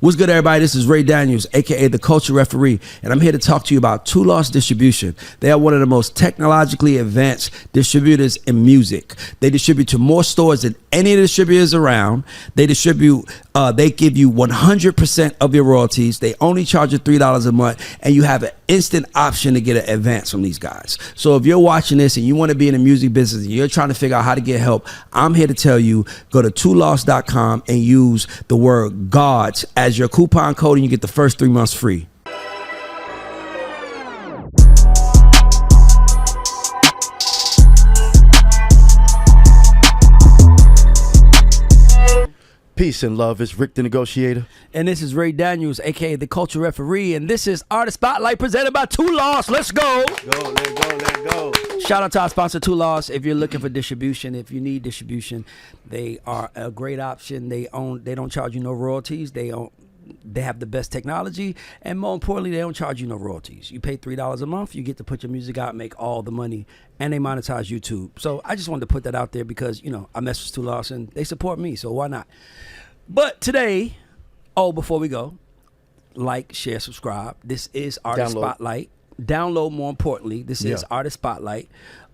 What's good, everybody? This is Ray Daniels, aka the Culture Referee, and I'm here to talk to you about Two Loss Distribution. They are one of the most technologically advanced distributors in music. They distribute to more stores than any of the distributors around. They distribute, they give you 100% of your royalties. They only charge you $3 a month, and you have an instant option to get an advance from these guys. So if you're watching this and you want to be in the music business and you're trying to figure out how to get help, I'm here to tell you, go to twoloss.com and use the word GODS as your coupon code, and you get the first 3 months free. Peace and love. It's Rick the Negotiator. And this is Ray Daniels, aka the Culture Referee, and this is Artist Spotlight presented by Two Loss. Let's go. Let go. Shout out to our sponsor, Two Loss. If you're looking for distribution, if you need distribution, they are a great option. They don't charge you no royalties. They have the best technology, and more importantly, they don't charge you no royalties. You pay $3 a month, you get to put your music out, make all the money, and they monetize YouTube. So I just wanted to put that out there because, you know, I mess with Two Loss and they support me, so why not? But today, before we go, like, share, subscribe. This is Artist Spotlight. Download, more importantly. This is Artist Spotlight.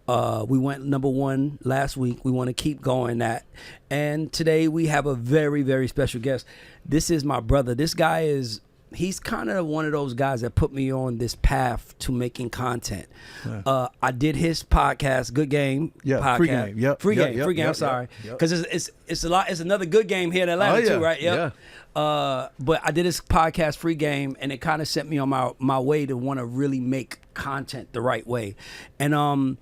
We went #1 last week. We want to keep going that. And today we have a very, very special guest. This is my brother. This guy he's kind of one of those guys that put me on this path to making content. Yeah. I did his podcast, Good Game. Yeah, podcast. Free Game. Yep. Free Game. I'm sorry, because it's a lot. It's another good game here in Atlanta too, right? Yep. Yeah. But I did his podcast, Free Game, and it kind of set me on my way to want to really make content the right way. And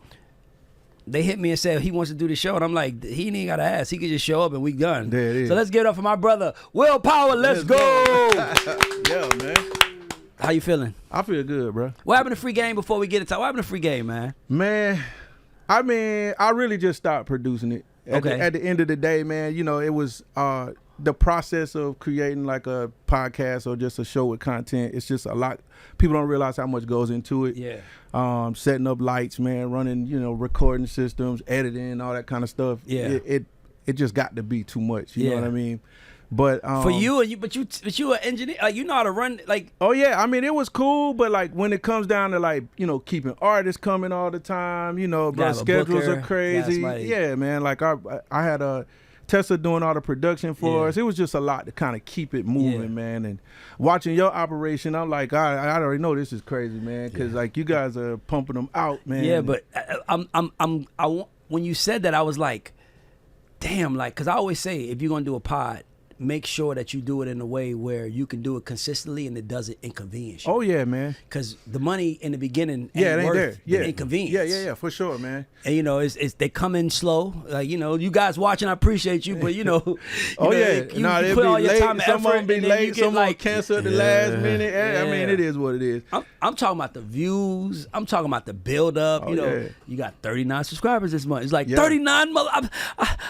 they hit me and said he wants to do the show, and I'm like, he ain't got to ask. He could just show up and we done. There it is. So let's give it up for my brother, WLPWR. Let's go. Yeah, man. How you feeling? I feel good, bro. What happened to Free Game before we get into what happened to Free Game, man? Man, I mean, I really just stopped producing it. At the end of the day, man, you know, it was the process of creating like a podcast or just a show with content. It's just a lot. People don't realize how much goes into it. Yeah. Setting up lights, man, running, you know, recording systems, editing, all that kind of stuff. Yeah. It just got to be too much. You know what I mean? But for you, but you an engineer, like, you know how to run, like. Oh yeah, I mean, it was cool, but like when it comes down to, like, you know, keeping artists coming all the time, you know, bro, schedules are crazy. Yeah, man. Like I had a Tessa doing all the production for us. It was just a lot to kind of keep it moving, man. And watching your operation, I'm like, I already know this is crazy, man, because like you guys are pumping them out, man. Yeah, but when you said that, I was like, damn, like, because I always say, if you're gonna do a pod, make sure that you do it in a way where you can do it consistently and it doesn't inconvenience you. Oh yeah, man. Because the money in the beginning ain't worth the inconvenience. Yeah, for sure, man. And you know, it's they come in slow. Like, you know, you guys watching, I appreciate you, but you know, you put all your time and effort. Some of them be late. Some like cancel at the last minute. I mean, it is what it is. I'm talking about the views. I'm talking about the build up. You know, you got 39 subscribers this month. It's like 39.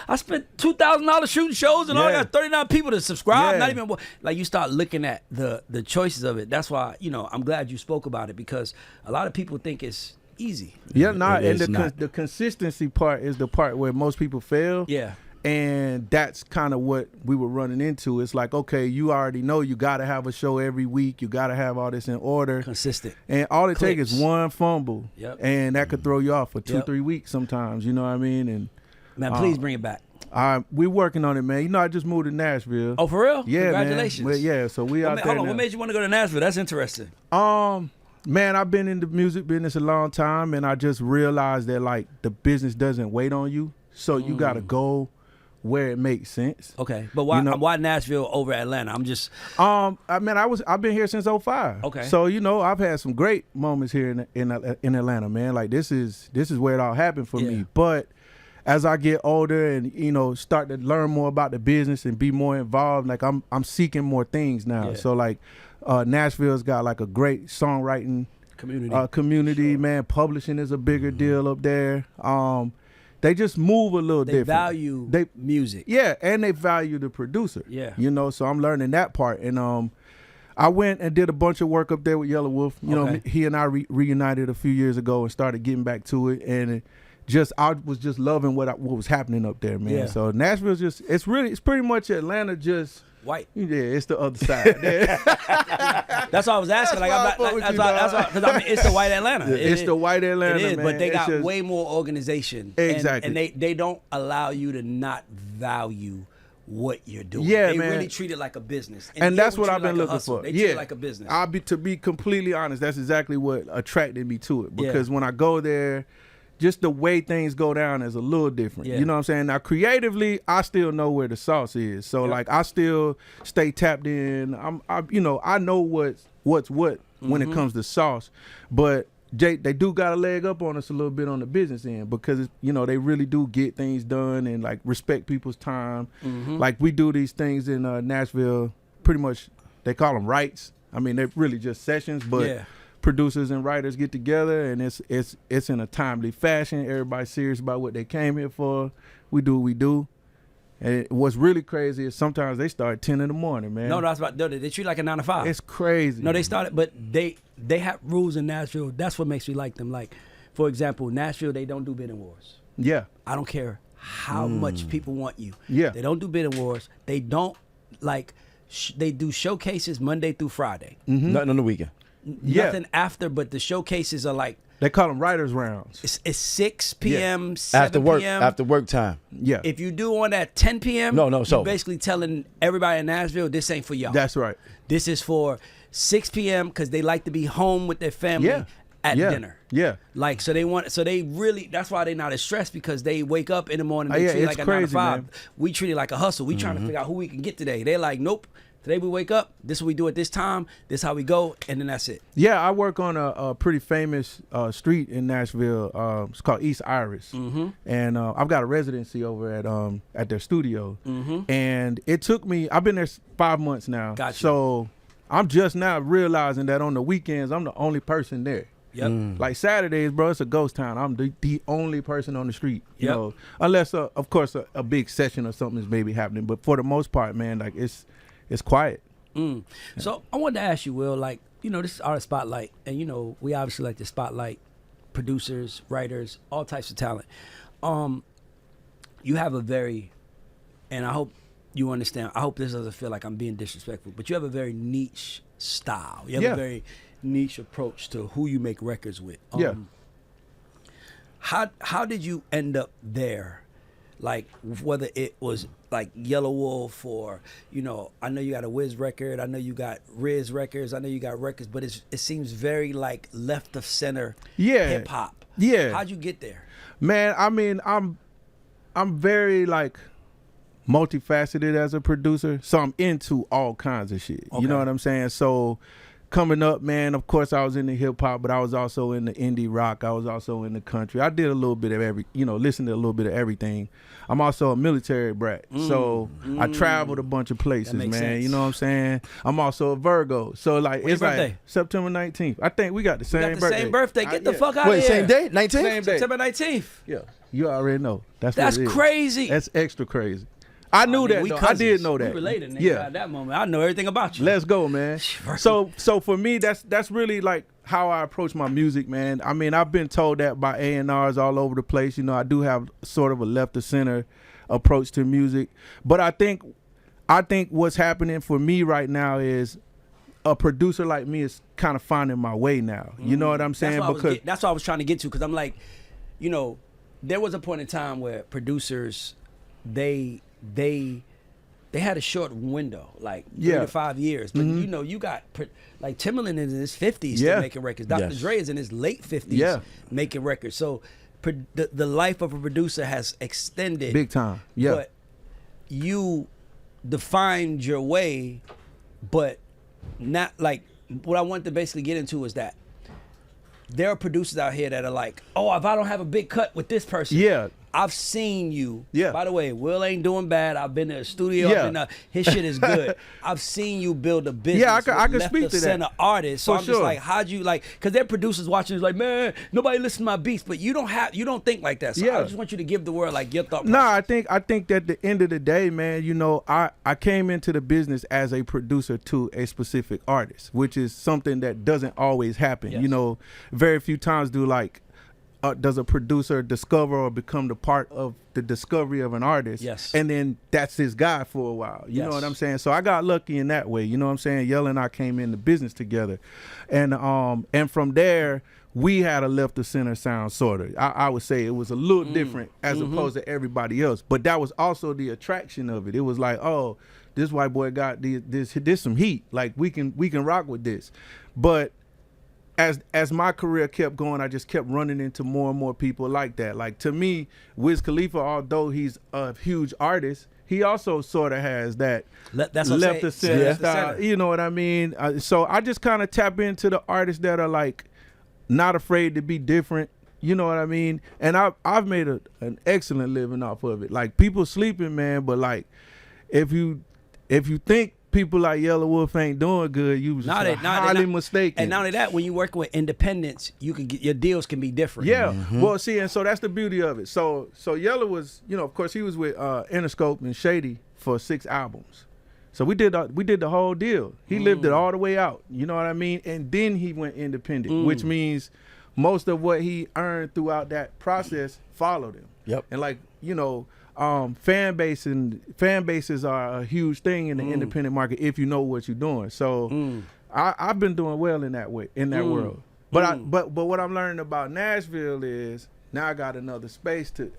I spent $2,000 shooting shows, and I got 39 people to subscribe. Not even like, you start looking at the choices of it. That's why, you know, I'm glad you spoke about it, because a lot of people think it's easy. Yeah, the consistency part is the part where most people fail. Yeah. And that's kind of what we were running into. It's like, okay, you already know you got to have a show every week. You got to have all this in order. Consistent. And all it takes is one fumble. And that could throw you off for 2-3 weeks sometimes. You know what I mean? And man, please bring it back. We're working on it, man. You know, I just moved to Nashville. Oh, for real? Yeah, congratulations. Man. Yeah, so we out there. Hold on, what made you want to go to Nashville? That's interesting. Man, I've been in the music business a long time, and I just realized that, like, the business doesn't wait on you, so you got to go where it makes sense. Okay, but why Nashville over Atlanta? I'm just I've been here since 2005. Okay, so you know, I've had some great moments here in Atlanta, man. Like, this is where it all happened for me. But as I get older and, you know, start to learn more about the business and be more involved, like I'm seeking more things now. So like Nashville's got like a great songwriting community, man. Publishing is a bigger deal up there. They just move a little different. Value music. Yeah, and they value the producer. Yeah. You know, so I'm learning that part. And I went and did a bunch of work up there with Yellow Wolf. You know, he and I reunited a few years ago and started getting back to it. And I was just loving what was happening up there, man. Yeah. So Nashville's it's pretty much Atlanta, just white. Yeah, it's the other side. That's what I was asking. That's because I mean, it's the white Atlanta. It's the white Atlanta, it is, man. But they got way more organization. Exactly. And they don't allow you to not value what you're doing. Yeah, they man. really treat it like a business. And that's what I've been looking for. They treat it like a business. To be completely honest, that's exactly what attracted me to it. Because when I go there, just the way things go down is a little different. You know what I'm saying? Now, creatively, I still know where the sauce is. So, like, I still stay tapped in. I know what's what when it comes to sauce. But they do got a leg up on us a little bit on the business end because, they really do get things done and, like, respect people's time. Like, we do these things in Nashville, pretty much, they call them rights. I mean, they're really just sessions, but producers and writers get together and it's in a timely fashion. Everybody's serious about what they came here for. We do what we do. And what's really crazy is sometimes they start at 10 in the morning, man. No, they treat like a 9 to 5. It's crazy. No, they started, but they have rules in Nashville. That's what makes me like them. Like, for example, Nashville, they don't do bidding wars. Yeah. I don't care how much people want you. Yeah. They don't do bidding wars. They don't, like, they do showcases Monday through Friday. Nothing on the weekend. Nothing after, but the showcases are like, they call them writers' rounds. It's 6 p.m., 7 p.m. After work time. Yeah. If you do one at 10 p.m., you're basically telling everybody in Nashville, this ain't for y'all. That's right. This is for 6 p.m. because they like to be home with their family at dinner. Yeah. Like, so they really, that's why they're not as stressed because they wake up in the morning, they treat it like a 9 to 5. Man. We treat it like a hustle. We trying to figure out who we can get today. They're like, nope. Today we wake up, this is what we do at this time, this is how we go, and then that's it. Yeah, I work on a pretty famous street in Nashville. It's called East Iris. And I've got a residency over at their studio. And it took me, I've been there 5 months now. Gotcha. So I'm just now realizing that on the weekends, I'm the only person there. Yep. Like Saturdays, bro, it's a ghost town. I'm the only person on the street, you know, unless, of course, a big session or something is maybe happening. But for the most part, man, like it's quiet. So I wanted to ask you, Will, like, this is our spotlight. And, we obviously like to spotlight producers, writers, all types of talent. You have a very, and I hope you understand, I hope this doesn't feel like I'm being disrespectful, but you have a very niche style. You have a very niche approach to who you make records with. How did you end up there? Like, whether it was like Yellow Wolf or, I know you got a Wiz record, I know you got Riz records, I know you got records, but it seems very like left of center hip hop. Yeah. How'd you get there? Man, I mean, I'm very like multifaceted as a producer, so I'm into all kinds of shit. You know what I'm saying? So coming up, man, of course I was in the hip hop, but I was also in the indie rock. I was also in the country. I did a little bit of listened to a little bit of everything. I'm also a military brat, so I traveled a bunch of places, man. Sense. You know what I'm saying? I'm also a Virgo, so like When's it's your like birthday? September 19th. I think we got the same birthday. Same birthday. Get the fuck out of Wait, here. same day? 19th? Same day. September 19th. Yeah, you already know. That's That's what it is. crazy. That's extra crazy. I knew that, though. I did know that. We related, nigga. At that moment, I know everything about you. Let's go, man. So for me, that's really like how I approach my music, man. I mean, I've been told that by A&Rs all over the place. I do have sort of a left of center approach to music, but I think what's happening for me right now is a producer like me is kind of finding my way now. You know what I'm saying? That's what I was trying to get to, because I'm like, there was a point in time where producers, they had a short window, like 3 to 5 years. But you got like Timbaland is in his 50s still making records. Dr. Dre is in his late 50s making records. So the life of a producer has extended big time. Yeah, but you defined your way, but not like what I want to basically get into is that there are producers out here that are like, oh, if I don't have a big cut with this person, I've seen you. Yeah. By the way, Will ain't doing bad. I've been to the studio. Yeah. His shit is good. I've seen you build a business. Yeah, I can speak to center that. Artist. So I'm just like, how'd you like? Because there are producers watching. Is like, man, nobody listen to my beats, but you don't think like that. So I just want you to give the world like your thought process. No, I think that at the end of the day, man, I came into the business as a producer to a specific artist, which is something that doesn't always happen. Yes. Very few times do like does a producer discover or become the part of the discovery of an artist? Yes. And then that's his guy for a while. You know what I'm saying? So I got lucky in that way. You know what I'm saying? Yella and I came into business together. And from there, we had a left of center sound, sort of. I would say it was a little different as opposed to everybody else. But that was also the attraction of it. It was like, oh, this white boy got this some heat. Like we can rock with this. But as my career kept going, I just kept running into more and more people like that. Like, to me, Wiz Khalifa, although he's a huge artist, he also sort of has that that's left of center style. You know what I mean? So I just kind of tap into the artists that are like not afraid to be different. You know what I mean? And I've made an excellent living off of it. Like, people sleeping, man, but like if you think people like Yellow Wolf ain't doing good, you was highly mistaken. And not only that, when you work with independents, you can get your deals can be different. Yeah. Well, see, and so that's the beauty of it. So Yellow was, you know, of course he was with Interscope and Shady for 6 albums. So we did the whole deal. He lived it all the way out. You know what I mean? And then he went independent, which means most of what he earned throughout that process followed him. Yep. And like, you know, fan bases are a huge thing in the independent market if you know what you're doing. So I've been doing well in that way, in that world. But but what I'm learning about Nashville is now I have another space to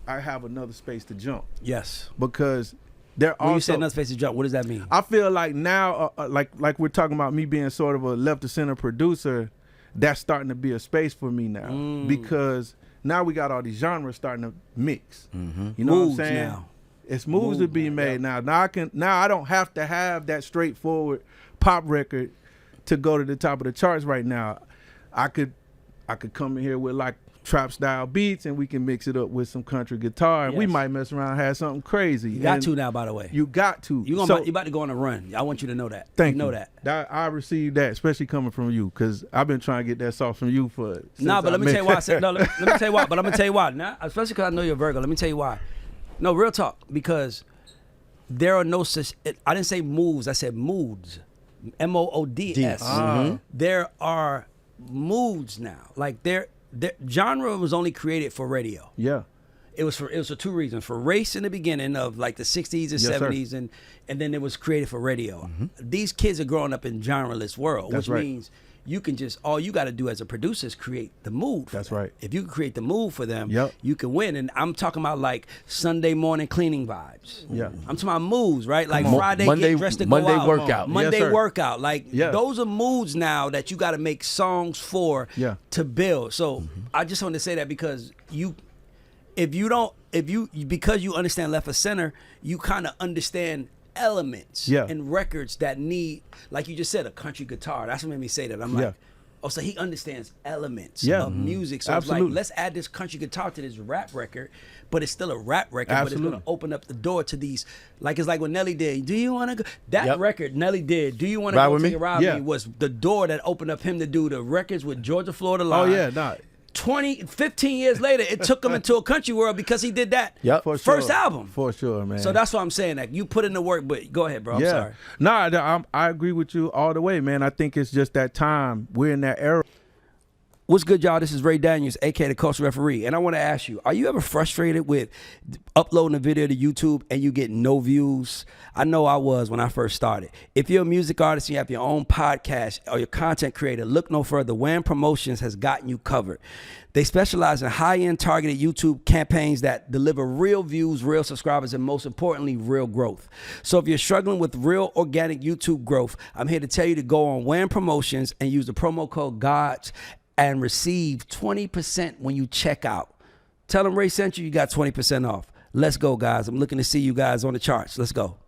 jump. Yes. Because there when you say another space to jump, what does that mean? I feel like now, like we're talking about me being sort of a left of center producer, that's starting to be a space for me now because now we got all these genres starting to mix. You know moves what I'm saying? Now. It's moves to be made now. Now I don't have to have that straightforward pop record to go to the top of the charts right now. I could come in here with like trap style beats and we can mix it up with some country guitar and we might mess around and have something crazy. You got to now, by the way. You got to. You about to go on a run. I want you to know that. Thank you. Know that. I received that, especially coming from you, because I've been trying to get that sauce from you for. But let me tell you why I said no. Let me tell you why. But I'm gonna tell you why. Now, especially because I know you're Virgo. Let me tell you why. No, real talk. Because there are no such. I didn't say moves. I said moods. MOODS. There are moods now. Like genre was only created for radio. Yeah. It was for 2 reasons. For race in the beginning of like the 60s and 70s, and then it was created for radio. These kids are growing up in genreless world, which means you can all you got to do as a producer is create the mood for them. Right. If you can create the mood for them, you can win. And I'm talking about like Sunday morning cleaning vibes. Yeah. I'm talking about moods, right? Like Friday get dressed to go out. Monday workout. Monday workout. Like those are moods now that you got to make songs for to build. So I just want to say that because because you understand left of center, you kind of understand elements and records that need, like you just said, a country guitar. That's what made me say that. I'm like, oh, so he understands elements of music. So it's like, let's add this country guitar to this rap record, but it's still a rap record, but it's going to open up the door to these, like it's like when Nelly did, Do You Want to Go? That record Nelly did, Do You Want to Go Till You Ride Me, was the door that opened up him to do the records with Georgia Florida Line. Oh, yeah, nah. 15 years later, it took him into a country world because he did that first album. For sure, man. So that's what I'm saying. Like, you put in the work, but go ahead, bro. I'm sorry. Nah, I agree with you all the way, man. I think it's just that time. We're in that era. What's good, y'all? This is Ray Daniels, a.k.a. the Culture Referee. And I want to ask you, are you ever frustrated with uploading a video to YouTube and you get no views? I know I was when I first started. If you're a music artist and you have your own podcast or your content creator, look no further. WHAM Promotions has gotten you covered. They specialize in high-end targeted YouTube campaigns that deliver real views, real subscribers, and most importantly, real growth. So if you're struggling with real organic YouTube growth, I'm here to tell you to go on WHAM Promotions and use the promo code GODS and receive 20% when you check out. Tell them Ray sent you, you got 20% off. Let's go, guys. I'm looking to see you guys on the charts. Let's go.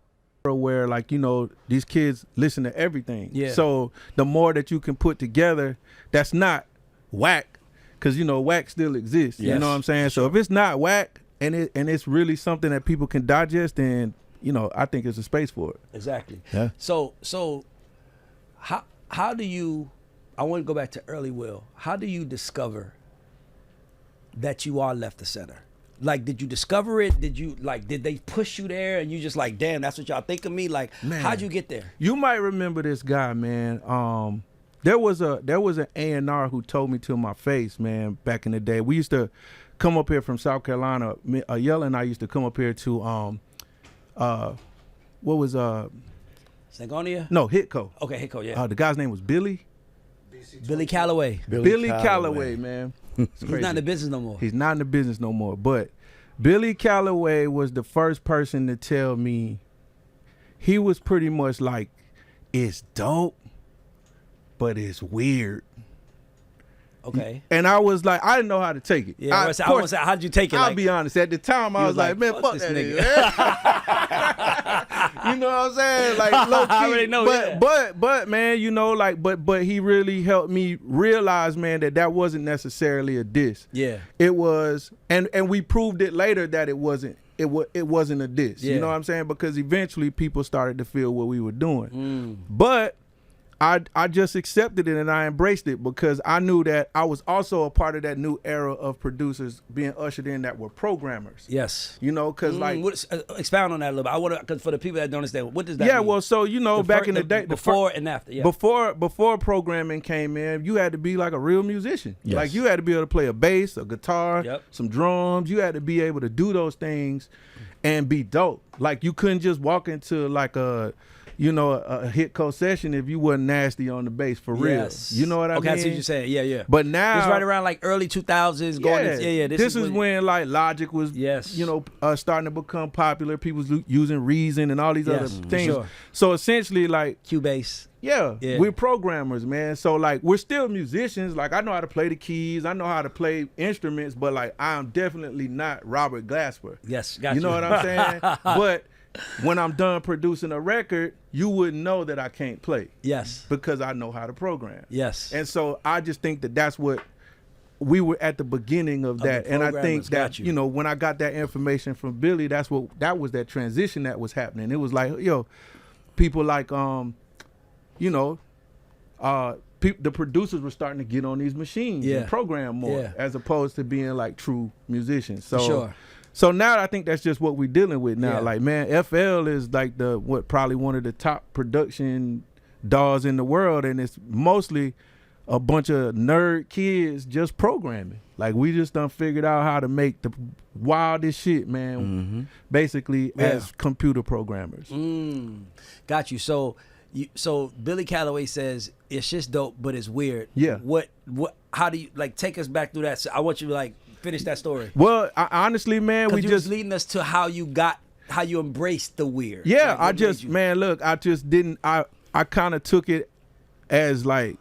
Where, like, you know, these kids listen to everything. Yeah. So the more that you can put together, that's not whack, because, you know, whack still exists. Yes. You know what I'm saying? So if it's not whack and it's really something that people can digest, then, you know, I think there's a space for it. Exactly. Yeah. So how do you, I want to go back to early Will. How do you discover that you are left of center? Like, did you discover it? Did they push you there and you just like, damn, that's what y'all think of me? Like, man, how'd you get there? You might remember this guy, man. There was an A&R who told me to my face, man, back in the day. We used to come up here from South Carolina. Yella and I used to come up here to what was Sangonia? No, Hitco. Okay, Hitco, yeah. The guy's name was Billy. Billy Calloway. Billy Calloway, man. He's not in the business no more. He's not in the business no more. But Billy Calloway was the first person to tell me, he was pretty much like, it's dope, but it's weird. Okay. And I was like, I didn't know how to take it. Yeah, I want to say, how'd you take it? I'll be honest. At the time, I was like, man, fuck that nigga. You know what I'm saying? Like, low key. I already know, but man, you know, like, but he really helped me realize, man, that wasn't necessarily a diss. Yeah. It was, and we proved it later that it wasn't. It wasn't a diss. Yeah. You know what I'm saying? Because eventually people started to feel what we were doing. But I just accepted it and I embraced it because I knew that I was also a part of that new era of producers being ushered in that were programmers. Yes. You know, because like... expound on that a little bit. I want to, because for the people that don't understand, what does that mean? Yeah, well, so, you know, back in the day... Before and after, yeah. Before programming came in, you had to be like a real musician. Yes. Like, you had to be able to play a bass, a guitar, some drums. You had to be able to do those things and be dope. Like, you couldn't just walk into like a Hitco session if you wasn't nasty on the bass for real. Yes. You know what I mean? Okay, I see what you're saying. Yeah, yeah. But now it's right around like early 2000s. This is when like Logic was, starting to become popular. People was using Reason and all these other things. Sure. So essentially, like Cubase. Yeah, we're programmers, man. So like we're still musicians. Like I know how to play the keys, I know how to play instruments, but like I'm definitely not Robert Glasper. Yes, got you. You know what I'm saying? But when I'm done producing a record, you wouldn't know that I can't play. Yes. Because I know how to program. Yes. And so I just think that that's what we were at the beginning of that. And I think that, you know, when I got that information from Billy, that was that transition that was happening. It was like, people like, the producers were starting to get on these machines and program more as opposed to being like true musicians. So So now I think that's just what we're dealing with now. Like, man, FL is like probably one of the top production DAWs in the world, and it's mostly a bunch of nerd kids just programming. Like, we just done figured out how to make the wildest shit, man, basically as computer programmers. Got you. So Billy Calloway says it's just dope, but it's weird. Yeah. How do you, like, take us back through that? So I want you to, like, finish that story. Well, honestly, man, we just leading us to how you embraced the weird. Yeah, I kind of took it as like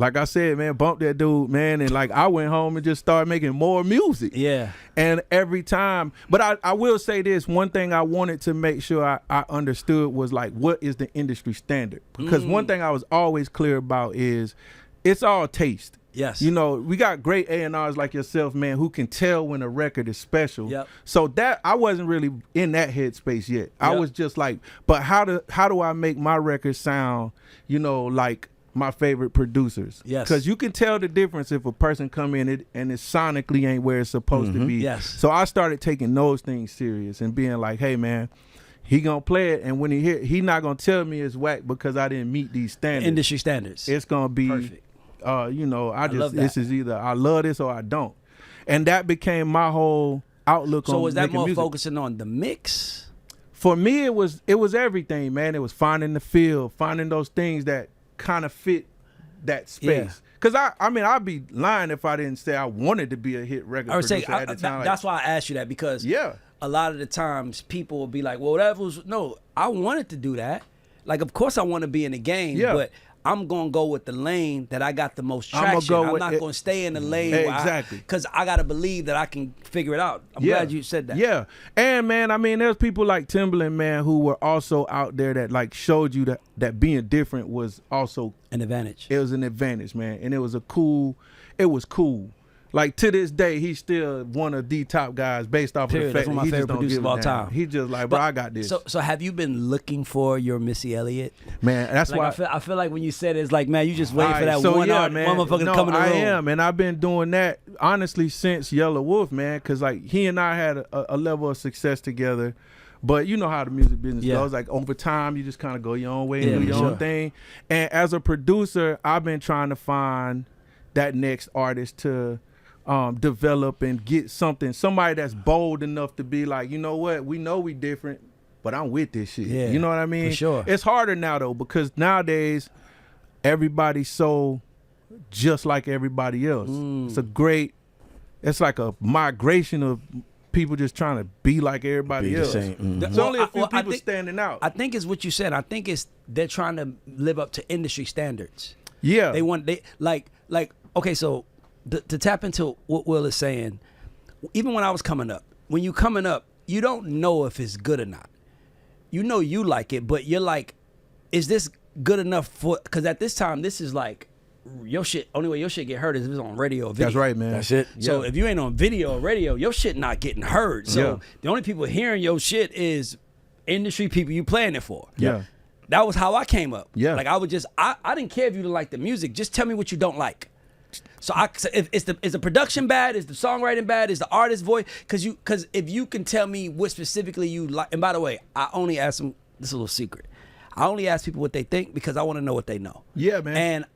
I said, man, bump that dude, man, and like I went home and just started making more music. Yeah. And every time, but I will say this, one thing I wanted to make sure I understood was like, what is the industry standard? Because one thing I was always clear about is it's all taste. Yes. You know, we got great A&Rs like yourself, man, who can tell when a record is special. Yep. So that I wasn't really in that headspace yet. I was just like, but how do I make my record sound, like my favorite producers? Yes. Because you can tell the difference if a person come in it and it sonically ain't where it's supposed to be. Yes. So I started taking those things serious and being like, hey, man, he gonna play it, and when he not gonna tell me it's whack because I didn't meet these standards. Industry standards. It's gonna be perfect. This is either I love this or I don't. And that became my whole outlook on So was that more music. focusing on the mix? For me, it was everything, man. It was finding the feel, finding those things that kind of fit that space. Because I'd be lying if I didn't say I wanted to be a hit record producer at the time. That's why I asked you that, because a lot of the times people will be like, well, I wanted to do that. Like, of course I want to be in the game, but I'm going to go with the lane that I got the most traction. I'm not going to stay in the lane because I got to believe that I can figure it out. I'm glad you said that. Yeah. And, man, there's people like Timbaland, man, who were also out there that, like, showed you that being different was also an advantage. It was an advantage, man. And it was cool. Like, to this day, he's still one of the top guys based off of the fact that he just don't give a damn. He just like, bro, I got this. So have you been looking for your Missy Elliott? Man, that's like, why I feel like when you said it's like, man, you just waiting for that one motherfucker to come in the room. I am, and I've been doing that honestly since Yellow Wolf, man, because like he and I had a level of success together But you know how the music business goes. Like over time, you just kind of go your own way and do your own thing. And as a producer, I've been trying to find that next artist to develop and get somebody that's bold enough to be like, you know what, we know we different, but I'm with this shit. Yeah, you know what I mean? For sure. It's harder now though, because nowadays everybody's so just like everybody else. It's like a migration of people just trying to be like everybody else. There's only a few people standing out. I think it's what you said. I think they're trying to live up to industry standards. Yeah. Okay, so to tap into what Will is saying, even when I was coming up, when you coming up, you don't know if it's good or not. You know you like it, but you're like, is this good enough for, because at this time, this is like, your shit, only way your shit get heard is if it's on radio or video. That's right, man. That's it. So if you ain't on video or radio, your shit not getting heard. So the only people hearing your shit is industry people you playing it for. Yeah. That was how I came up. Yeah. Like I would just, I didn't care if you didn't like the music. Just tell me what you don't like. So is the production bad? Is the songwriting bad? Is the artist voice? Because if you can tell me what specifically you like, and by the way, I only ask them, this is a little secret. I only ask people what they think because I want to know what they know. Yeah, man.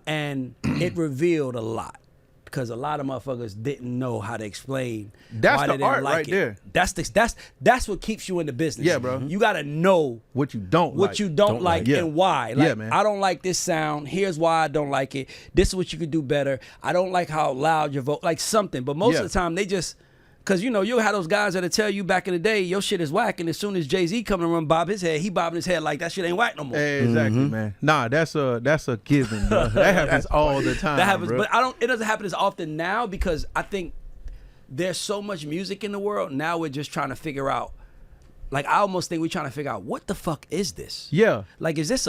And it revealed a lot because a lot of motherfuckers didn't know how to explain that's why the they didn't art like right it. there. That's what keeps you in the business. Yeah, bro. You gotta know what you don't like and why. Like, yeah, man. I don't like this sound. Here's why I don't like it. This is what you could do better. I don't like how loud your vote, like something. But most of the time they just, because you'll have those guys that'll tell you back in the day your shit is whack, and as soon as Jay-Z come and run bob his head, he bobbing his head like that shit ain't whack no more. Exactly, man. Nah, that's a given, bro. That happens all the time. That happens, bro. but it doesn't happen as often now because I think there's so much music in the world. Now we're just trying to figure out, like I almost think we're trying to figure out what the fuck is this? Yeah. Like is this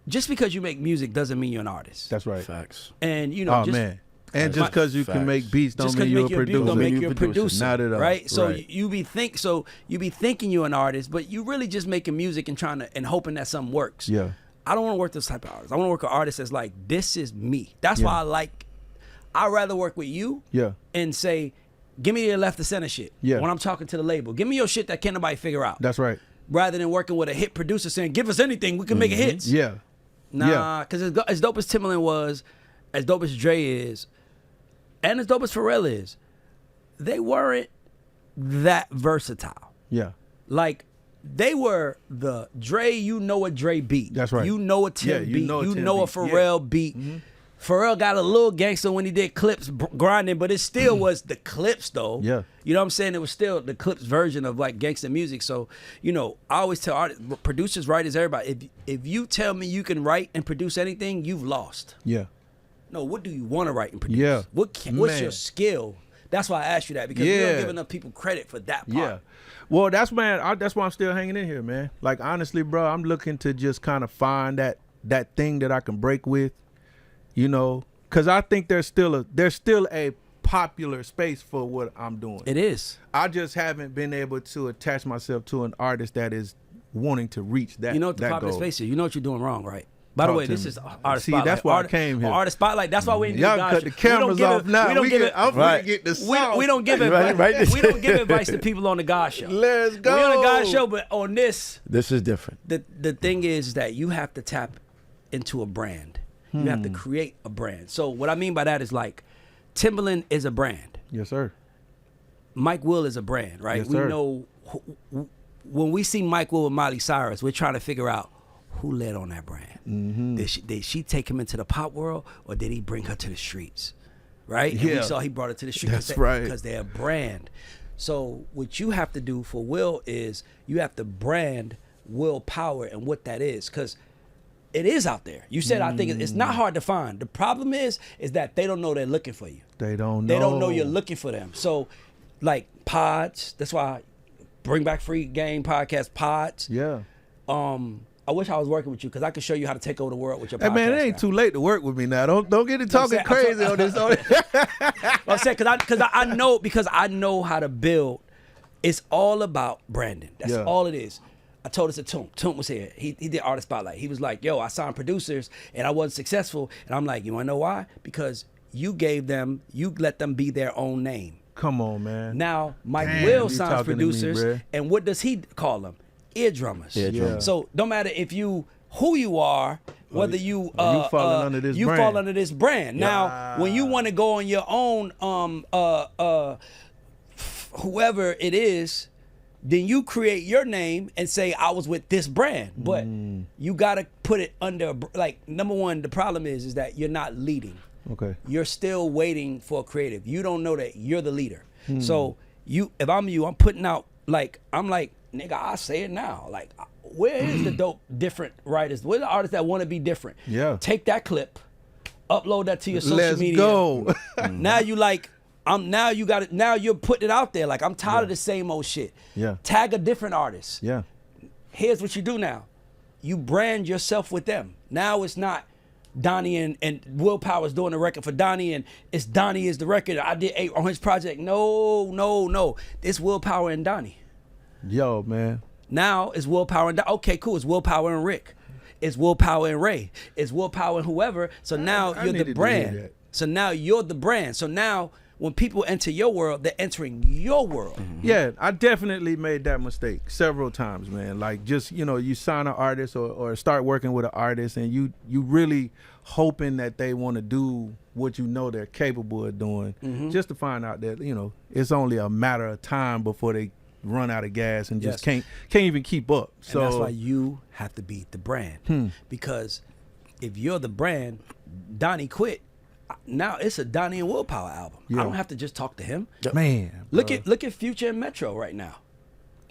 just because you make music doesn't mean you're an artist. That's right. Facts. And man. And just because you can make beats don't mean you're a producer. Don't make you a producer. Not at all. Right? So you be thinking you're an artist, but you really just making music and hoping that something works. Yeah. I don't want to work this type of artist. I want to work with artists that's like, this is me. That's why I'd rather work with you and say, give me your left to center shit. Yeah. When I'm talking to the label. Give me your shit that can't nobody figure out. That's right. Rather than working with a hit producer saying, give us anything, we can make it hits. Yeah. Nah, because as dope as Timbaland was, as dope as Dre is, and as dope as Pharrell is, they weren't that versatile. Yeah. Like, they were the Dre, you know a Dre beat. That's right. You know a Tim beat. You know a Pharrell beat. Mm-hmm. Pharrell got a little gangster when he did Clips grinding, but it still was the Clips though. Yeah. You know what I'm saying? It was still the Clips version of like gangster music. So, I always tell artists, producers, writers, everybody, if you tell me you can write and produce anything, you've lost. Yeah. No, what do you want to write and produce? Yeah. What's your skill? That's why I asked you that, because we don't give enough people credit for that part. Yeah. Well, that's why I'm still hanging in here, man. Like, honestly, bro, I'm looking to just kind of find that thing that I can break with, because I think there's still a popular space for what I'm doing. It is. I just haven't been able to attach myself to an artist that is wanting to reach that. You know what the popular space is? You know what you're doing wrong, right? By the way, this is Artist Spotlight. See, that's why I came here. Artist Spotlight. That's why we didn't do Y'all cut the cameras off now. I'm gonna get the sauce. We don't give advice. We don't give advice to people on the God show. Let's go. We're on the God show, but on this is different. The thing is that you have to tap into a brand. You have to create a brand. So what I mean by that is like, Timbaland is a brand. Yes, sir. Mike Will is a brand, right? Yes, sir. We know when we see Mike Will with Miley Cyrus, we're trying to figure out who led on that brand. Mm-hmm. Did she take him into the pop world, or did he bring her to the streets? Right? And we saw he brought her to the streets. That's right. Because they're a brand. So what you have to do for Will is you have to brand Will Power and what that is, because it is out there. You said I think it's not hard to find. The problem is that they don't know they're looking for you. They don't know. They don't know you're looking for them. So like pods, that's why Bring Back Free Game podcast pods. Yeah. I wish I was working with you, because I could show you how to take over the world with your podcast. Hey man, it ain't too late to work with me now. Don't get it talking crazy on this. I'm saying because I know how to build. It's all about branding. That's all it is. I told this to Toom. Toom was here. He did Artist Spotlight. He was like, yo, I signed producers and I wasn't successful. And I'm like, you wanna know why? Because you let them be their own name. Come on, man. Now Mike Will signs producers, me, and what does he call them? Eardrummers. Yeah. So no matter who you are, whether you fall under this brand. fall under this brand. Yeah. Now, when you want to go on your own, whoever it is, then you create your name and say I was with this brand. But you gotta put it under, like, number one, the problem is that you're not leading. Okay. You're still waiting for a creative. You don't know that you're the leader. So if I'm you, I'm putting out, like, I'm like, nigga, I say it now. Like, where is the dope different writers? Where are the artists that want to be different? Yeah. Take that clip, upload that to your social media. Let's go. Now you like, now you got it. Now you're putting it out there. Like, I'm tired of the same old shit. Yeah. Tag a different artist. Yeah. Here's what you do now. You brand yourself with them. Now it's not Donnie and Will Power's doing the record for Donnie, and it's Donnie is the record. I did 8 on his project. No. It's Will Power and Donnie. Yo, man. Now it's Will Power and Donnie. Okay, cool. It's Will Power and Rick. It's Will Power and Ray. It's Will Power and whoever. So now you're the brand. So now you're the brand. So now when people enter your world, they're entering your world. Yeah, I definitely made that mistake several times, man. Like, just, you sign an artist or start working with an artist, and you really hoping that they want to do what they're capable of doing, just to find out that, it's only a matter of time before they run out of gas and just can't even keep up. So that's why you have to be the brand. Because if you're the brand, Donnie quit. Now it's a Donnie and Will Power album. I don't have to just talk to him. Man, look at Future and Metro right now.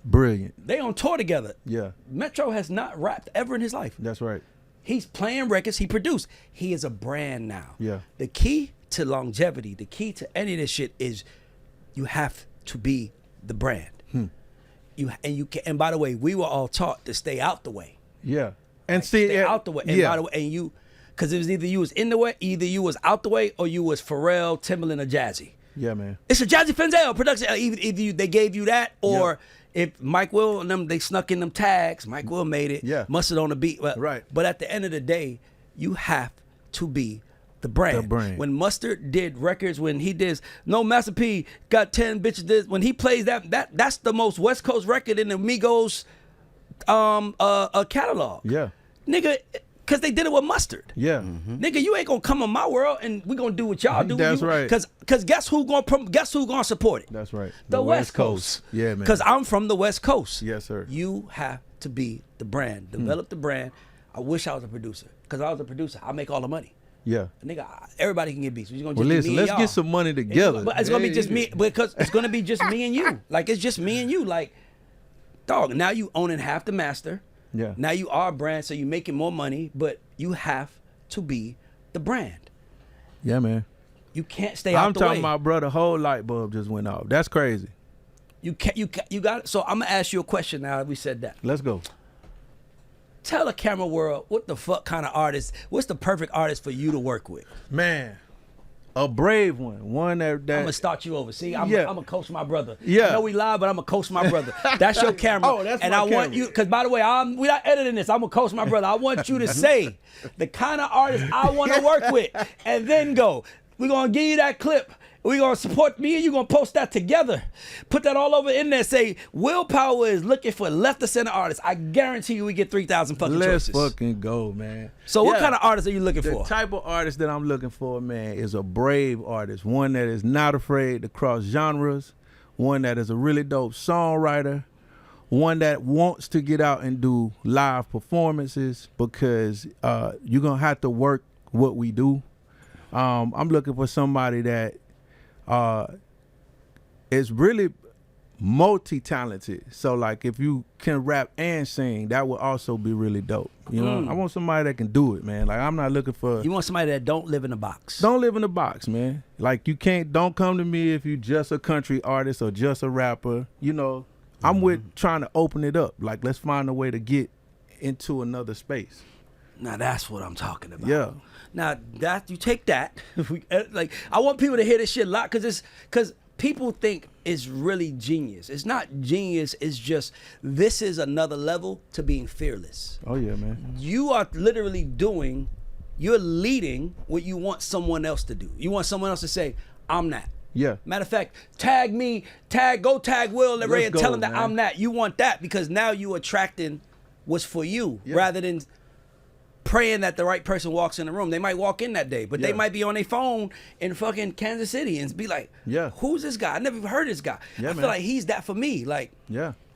Brilliant. They on tour together. Yeah. Metro has not rapped ever in his life. That's right. He's playing records. He produced. He is a brand now. Yeah. The key to longevity, the key to any of this shit is you have to be the brand. And by the way, we were all taught to stay out the way. Yeah. And stay out the way. And by the way, and you. Because it was either you was in the way, either you was out the way, or you was Pharrell, Timbaland, or Jazzy. Yeah, man. It's a Jazzy Fenzel production. Either they gave you that, or if Mike Will and them, they snuck in them tags, Mike Will made it, Mustard on the beat. Right. But at the end of the day, you have to be the brand. When Mustard did records, when he did No Master P got 10 bitches, when he plays that's the most West Coast record in the Migos catalog. Yeah. Nigga, because they did it with Mustard. Yeah. Nigga, you ain't gonna come in my world and we gonna do what y'all do. That's right. Because guess who gonna support it? That's right. The West Coast. Yeah, man. Because I'm from the West Coast. Yes, sir. You have to be the brand. Develop the brand. I wish I was a producer. Because I was a producer, I make all the money. Yeah. Nigga, everybody can get beats. It's gonna just listen, let's get some money together. But it's gonna be just me, because it's gonna be just me and you. Like, it's just me and you. Like, dog, now you owning half the master. Yeah. Now you are a brand, so you're making more money, but you have to be the brand. Yeah, man. You can't stay out the way. I'm talking about, bro, the whole light bulb just went off. That's crazy. You got it. So I'm gonna ask you a question now that we said that. Let's go. Tell the camera world, what the fuck kind of artist, what's the perfect artist for you to work with? Man, a brave one that I'm gonna start you over. See, I'm gonna coach my brother. Yeah. I know we live, but I'm gonna coach my brother. That's your camera. Oh, that's and my I want camera. you, because by the way, we're not editing this. I'm gonna coach my brother. I want you to say the kind of artist I want to work with, and then go. We're gonna give you that clip. We're gonna support me and you gonna post that together. Put that all over in there. Say, Will Power is looking for left of center artists. I guarantee you we get 3,000 fucking choices. Let's fucking go, man. So what kind of artist are you looking for? The type of artist that I'm looking for, man, is a brave artist. One that is not afraid to cross genres. One that is a really dope songwriter. One that wants to get out and do live performances, because you're gonna have to work what we do. I'm looking for somebody that is really multi-talented. So, like, if you can rap and sing, that would also be really dope. You know, I want somebody that can do it, man. Like, I'm not looking for... You want somebody that don't live in a box. Don't live in a box, man. Like, don't come to me if you just a country artist or just a rapper. You know, I'm with trying to open it up. Like, let's find a way to get into another space. Now that's what I'm talking about. Yeah. Now that you take that, like, I want people to hear this shit a lot, because people think it's really genius. It's not genius. It's just, this is another level to being fearless. Oh yeah, man. You are literally you're leading what you want someone else to do. You want someone else to say, I'm that. Yeah. Matter of fact, tag me, go tag Will and Ray and tell him that I'm that. You want that because now you attracting what's for you rather than praying that the right person walks in the room. They might walk in that day, but they might be on their phone in fucking Kansas City and be like, who's this guy? I never even heard of this guy. I feel like he's that for me. Like,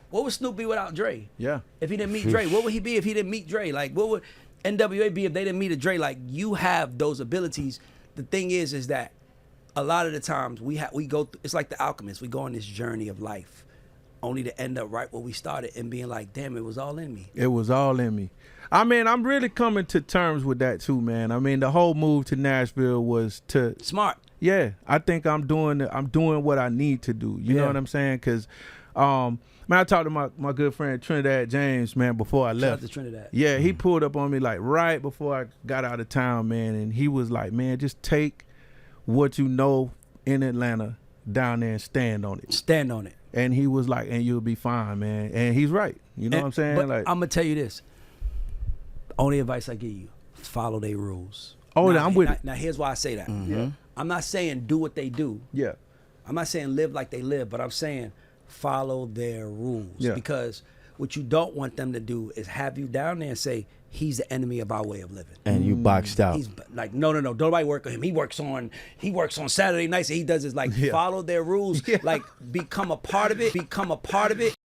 what would Snoop be without Dre? Yeah. If he didn't meet Dre, what would he be if he didn't meet Dre? Like, what would NWA be if they didn't meet a Dre? Like, you have those abilities. The thing is that a lot of the times we go through, it's like the alchemist. We go on this journey of life only to end up right where we started and being like, damn, it was all in me. It was all in me. I mean, I'm really coming to terms with that too, man. I mean, the whole move to Nashville was to smart. Yeah, I think I'm doing what I need to do. You know what I'm saying? Because, man, I talked to my good friend Trinidad James, man, before I left. Shout out to Trinidad. Yeah, he pulled up on me like right before I got out of town, man, and he was like, man, just take what you know in Atlanta down there and stand on it. Stand on it. And he was like, and you'll be fine, man. And he's right. You know what I'm saying? But like, I'm gonna tell you this. Only advice I give you: follow their rules. Oh, now, I'm with it. Now, here's why I say that. I'm not saying do what they do. Yeah. I'm not saying live like they live, but I'm saying follow their rules. Yeah. Because what you don't want them to do is have you down there and say, he's the enemy of our way of living. And you boxed out. He's like, no. Don't nobody work with him. He works on Saturday nights and he does this. Like, follow their rules. Like, become a part of it.